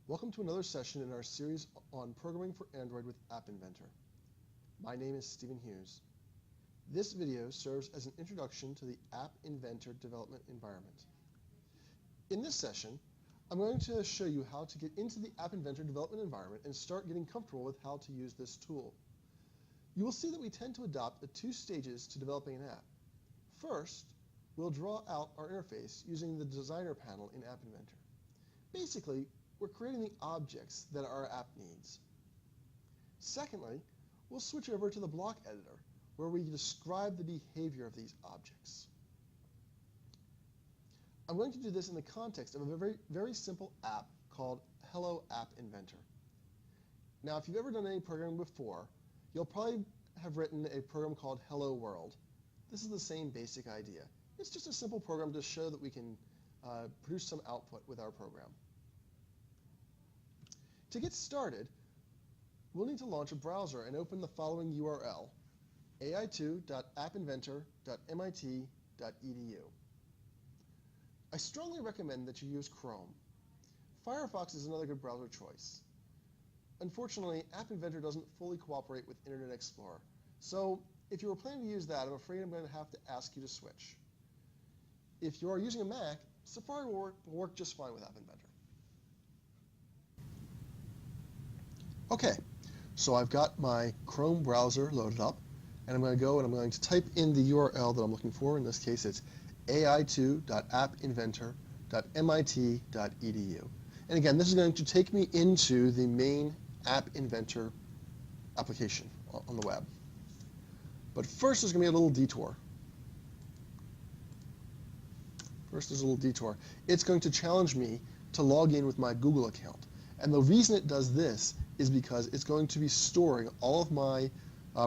Welcome to another session in our series on programming for Android with App Inventor. My name is Stephen Hughes. This video serves as an introduction to the App Inventor development environment. In this session, I'm going to show you how to get into the App Inventor development environment and start getting comfortable with how to use this tool. You will see that we tend to adopt the two stages to developing an app. First, we'll draw out our interface using the designer panel in App Inventor. Basically, we're creating the objects that our app needs. Secondly, we'll switch over to the block editor, where we describe the behavior of these objects. I'm going to do this in the context of a very simple app called Hello App Inventor. Now, if you've ever done any programming before, you'll probably have written a program called Hello World. This is the same basic idea. It's just a simple program to show that we can produce some output with our program. To get started, we'll need to launch a browser and open the following URL, ai2.appinventor.mit.edu. I strongly recommend that you use Chrome. Firefox is another good browser choice. Unfortunately, App Inventor doesn't fully cooperate with Internet Explorer. So if you were planning to use that, I'm afraid I'm going to have to ask you to switch. If you are using a Mac, Safari will work just fine with App Inventor. Okay, so I've got my Chrome browser loaded up, and I'm going to go and I'm going to type in the URL that I'm looking for. In this case, it's ai2.appinventor.mit.edu. And again, this is going to take me into the main App Inventor application on the web. But first, there's going to be a little detour. First, there's a little detour. It's going to challenge me to log in with my Google account. And the reason it does this is because it's going to be storing all of my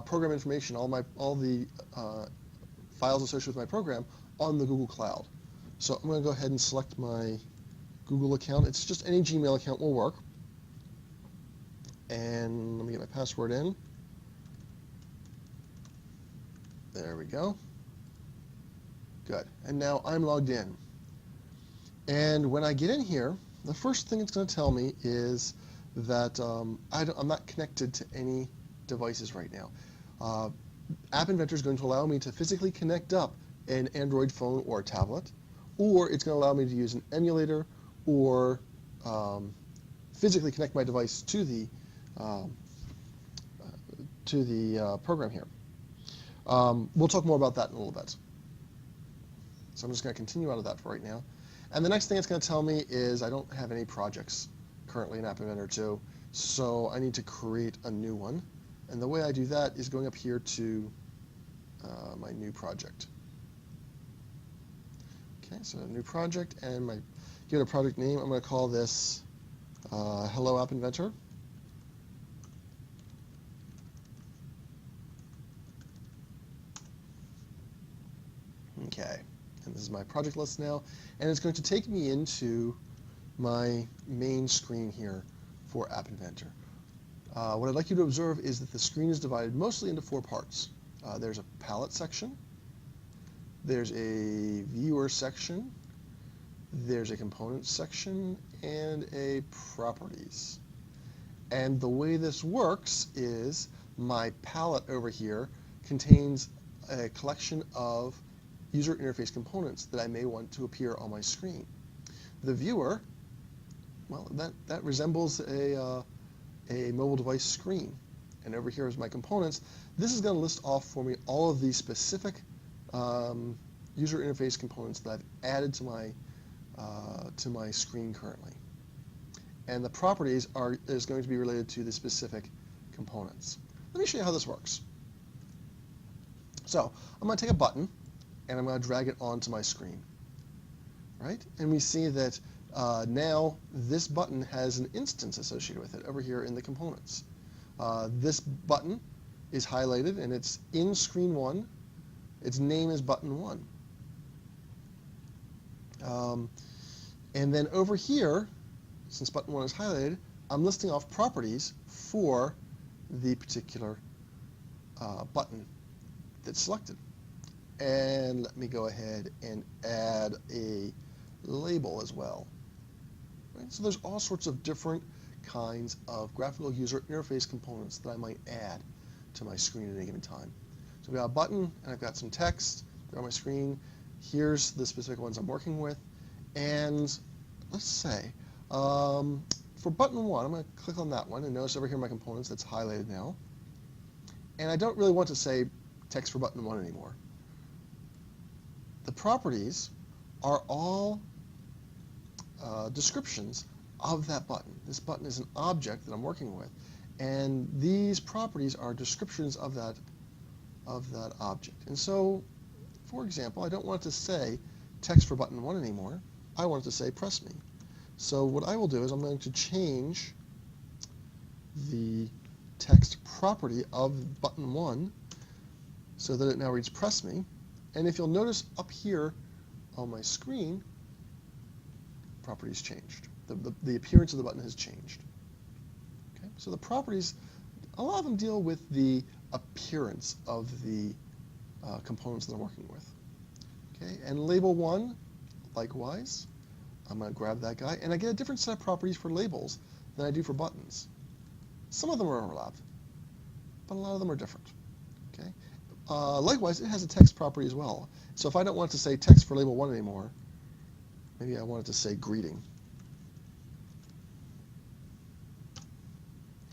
program information, all the files associated with my program on the Google Cloud. So I'm going to go ahead and select my Google account. It's just any Gmail account will work. And let me get my password in. There we go. Good. And now I'm logged in. And when I get in here, the first thing it's going to tell me is that I'm not connected to any devices right now. App Inventor is going to allow me to physically connect up an Android phone or a tablet, or it's going to allow me to use an emulator or physically connect my device to the program here. We'll talk more about that in a little bit. So I'm just going to continue out of that for right now. And the next thing it's going to tell me is I don't have any projects currently in App Inventor 2, so I need to create a new one. And the way I do that is going up here to my new project. Okay, so a new project, and give it a project name. I'm going to call this Hello App Inventor. Okay, and this is my project list now, and it's going to take me into my main screen here for App Inventor. What I'd like you to observe is that the screen is divided mostly into four parts. There's a palette section, there's a viewer section, there's a components section, and a properties. And the way this works is my palette over here contains a collection of user interface components that I may want to appear on my screen. The viewer, well, that resembles a mobile device screen. And over here is my components. This is going to list off for me all of the specific user interface components that I've added to my screen currently. And the properties is going to be related to the specific components. Let me show you how this works. So I'm going to take a button, and I'm going to drag it onto my screen. Right? And we see that now this button has an instance associated with it over here in the components. This button is highlighted, and it's in screen 1. Its name is button 1. And then over here, since button 1 is highlighted, I'm listing off properties for the particular button that's selected. And let me go ahead and add a label as well. Right? So there's all sorts of different kinds of graphical user interface components that I might add to my screen at any given time. So I've got a button and I've got some text. They're on my screen. Here's the specific ones I'm working with. And let's say, for button 1, I'm going to click on that one, and notice over here in my components that's highlighted now. And I don't really want to say text for button 1 anymore. The properties are all descriptions of that button. This button is an object that I'm working with, and these properties are descriptions of that object. And so, for example, I don't want it to say text for button 1 anymore. I want it to say press me. So what I will do is I'm going to change the text property of button 1 so that it now reads press me. And if you'll notice up here on my screen, properties changed. The appearance of the button has changed. Okay? So the properties, a lot of them deal with the appearance of the components that I'm working with. Okay? And label 1, likewise, I'm going to grab that guy, and I get a different set of properties for labels than I do for buttons. Some of them are overlapped, but a lot of them are different. Okay? Likewise, it has a text property as well. So if I don't want to say text for label 1 anymore, maybe I want it to say greeting.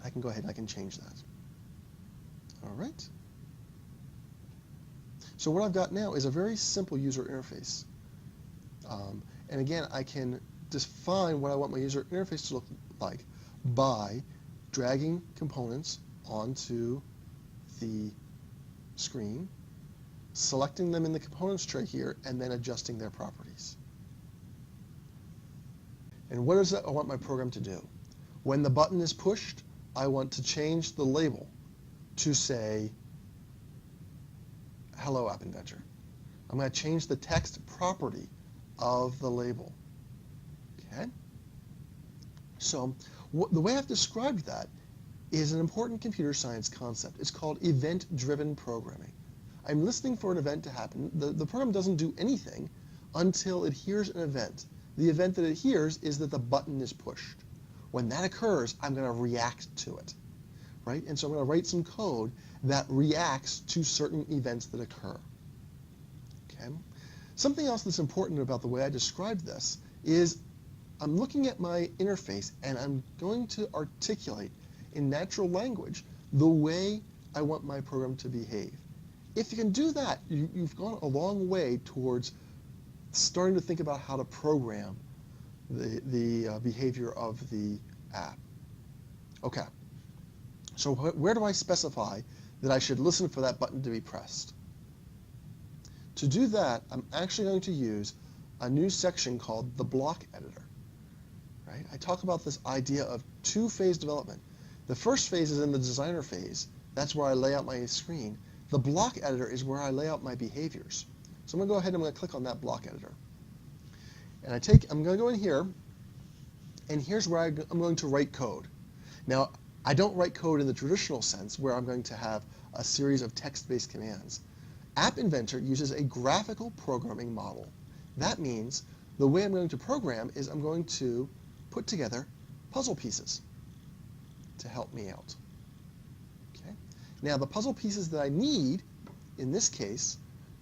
I can go ahead and I can change that. All right. So what I've got now is a very simple user interface. And again, I can define what I want my user interface to look like by dragging components onto the screen, selecting them in the components tray here, and then adjusting their properties. And what is it I want my program to do? When the button is pushed, I want to change the label to say, Hello App Inventor. I'm going to change the text property of the label. Okay? So the way I've described that is an important computer science concept. It's called event-driven programming. I'm listening for an event to happen. The program doesn't do anything until it hears an event. The event that it hears is that the button is pushed. When that occurs, I'm going to react to it. Right? And so I'm going to write some code that reacts to certain events that occur. Okay? Something else that's important about the way I described this is I'm looking at my interface and I'm going to articulate in natural language the way I want my program to behave. If you can do that, you've gone a long way towards starting to think about how to program the behavior of the app. Okay, so where do I specify that I should listen for that button to be pressed? To do that, I'm actually going to use a new section called the block editor. Right? I talk about this idea of two-phase development. The first phase is in the designer phase. That's where I lay out my screen. The block editor is where I lay out my behaviors. So I'm going to go ahead and I'm going to click on that block editor. And I'm going to go in here, and here's where I'm going to write code. Now, I don't write code in the traditional sense where I'm going to have a series of text-based commands. App Inventor uses a graphical programming model. That means the way I'm going to program is I'm going to put together puzzle pieces to help me out. Okay? Now, the puzzle pieces that I need, in this case,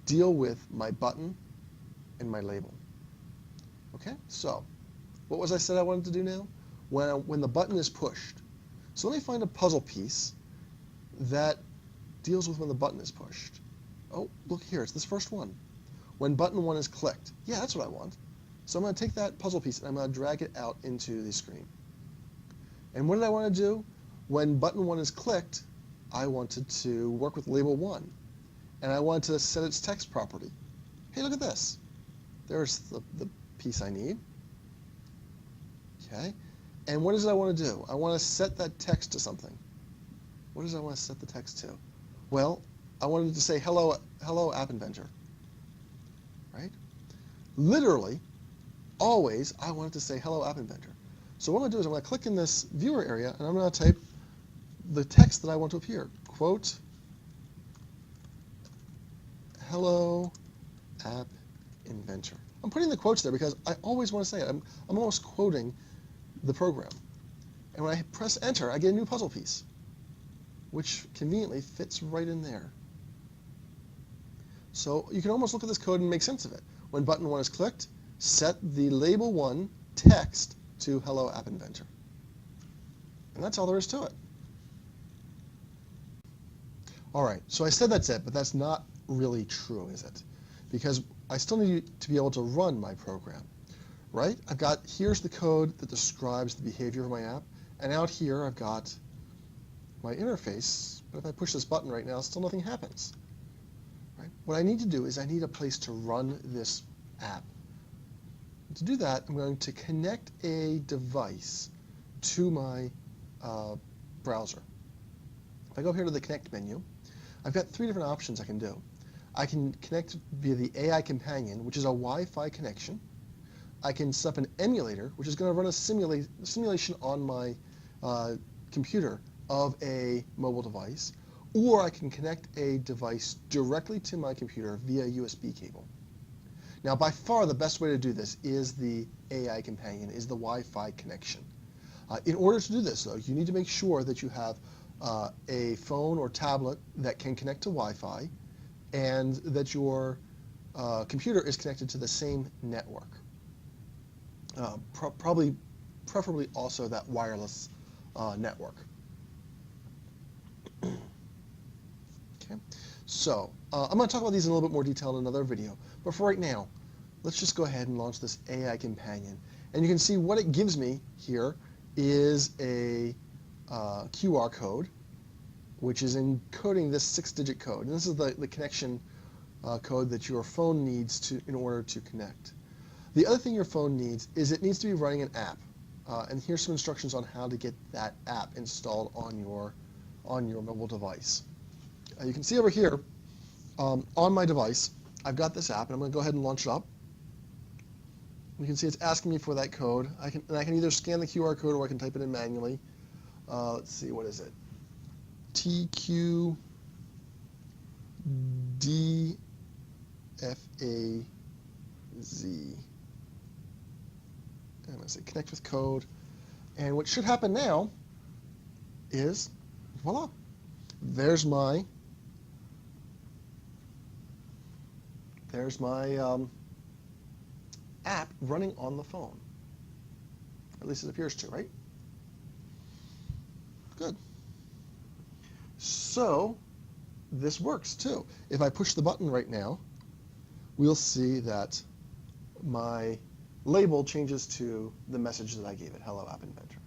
deal with my button and my label. Okay? So, what was I said I wanted to do now? When the button is pushed. So let me find a puzzle piece that deals with when the button is pushed. Oh, look here, it's this first one. When button 1 is clicked. Yeah, that's what I want. So I'm going to take that puzzle piece and I'm going to drag it out into the screen. And what did I want to do? When button 1 is clicked, I wanted to work with label 1. And I wanted to set its text property. Hey, look at this. There's the piece I need. Okay. And what is it I want to do? I want to set that text to something. What does I want to set the text to? Well, I wanted to say, hello App Inventor. Right? Literally, always, I wanted to say, hello App Inventor. So what I'm going to do is I'm going to click in this viewer area, and I'm going to type the text that I want to appear. Quote, hello App Inventor. I'm putting the quotes there because I always want to say it. I'm almost quoting the program. And when I press enter, I get a new puzzle piece, which conveniently fits right in there. So you can almost look at this code and make sense of it. When button 1 is clicked, set the label 1 text to Hello App Inventor. And that's all there is to it. All right, so I said that's it, but that's not really true, is it? Because I still need to be able to run my program, right? Here's the code that describes the behavior of my app, and out here I've got my interface, but if I push this button right now, still nothing happens. Right? What I need to do is I need a place to run this app. To do that, I'm going to connect a device to my browser. If I go here to the Connect menu, I've got 3 different options I can do. I can connect via the AI Companion, which is a Wi-Fi connection. I can set up an emulator, which is going to run a simulation on my computer of a mobile device, or I can connect a device directly to my computer via USB cable. Now, by far the best way to do this is the AI Companion, is the Wi-Fi connection. In order to do this, though, you need to make sure that you have a phone or tablet that can connect to Wi-Fi, and that your computer is connected to the same network. Preferably also that wireless network. Okay, so I'm going to talk about these in a little bit more detail in another video, but for right now, let's just go ahead and launch this AI Companion. And you can see what it gives me here is a QR code, which is encoding this 6-digit code. And this is the connection code that your phone needs in order to connect. The other thing your phone needs is it needs to be running an app. And here's some instructions on how to get that app installed on your mobile device. You can see over here on my device, I've got this app, and I'm going to go ahead and launch it up. You can see it's asking me for that code. I can either scan the QR code or I can type it in manually. Let's see, what is it? TQDFAZ. And I'm going to say connect with code. And what should happen now is, voila, there's my app running on the phone. At least it appears to, right? Good. So this works too. If I push the button right now, we'll see that my label changes to the message that I gave it, Hello App Inventor.